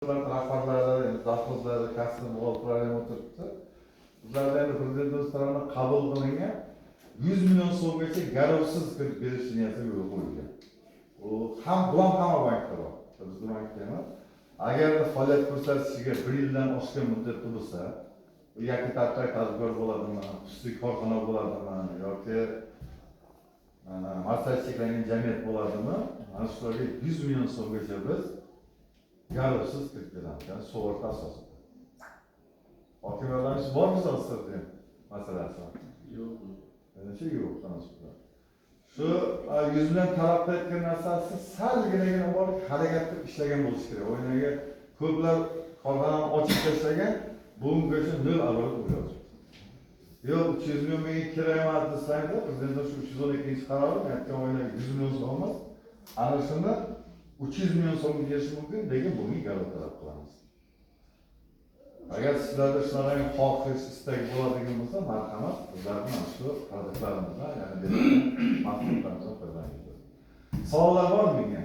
rahbarlari, davlatlar, kasb buxgalterlari o'tiribdi. Ulardan prezident o'z tomonidan qabul qilingan 100 million so'mgacha garovsiz kirib berish niyati yo'l qo'yilgan. U ham bilan hamma bankda bor. Bizning bankda emas. Agar faoliyat ko'rsatishiga 1 yildan oshgan muddatda bo'lsa, yoki tadbirkor bo'ladimi, xususiy korxona bo'ladimi yoki maslahat cheklangan jamiyat bo'ladimi, mana shularga 100 million so'mgacha biz garovsiz kirib kelamiz. Yani sug'urta asosida. Hokimiyatlar ish bormi sizda masalasi? Yo'q. Necha yo'q transportlar. Shu 100 million talab qilayotgan narsasi salgina bor harakat qilib ishlagan bo'lish kerak. O'ynaga ko'plar korxonani ochib tashlagan, bugungacha nol oborot bo'lyapti. Yo'q 300 million menga kerak emas desangda, prezident shu 312-qarori aytgan o'ynaga 100 million so'm emas. Ana shuni 300 million so'mga berish mumkin, lekin bunga garov talab qilamiz. Agar sizlarda shunaqa xohish, istak bo'ladigan bo'lsa, marhamat, bizlarning shu produktlarimizdan, ya'ni berilgan mahsulotlardan foydalaning. Savollar bormi menga?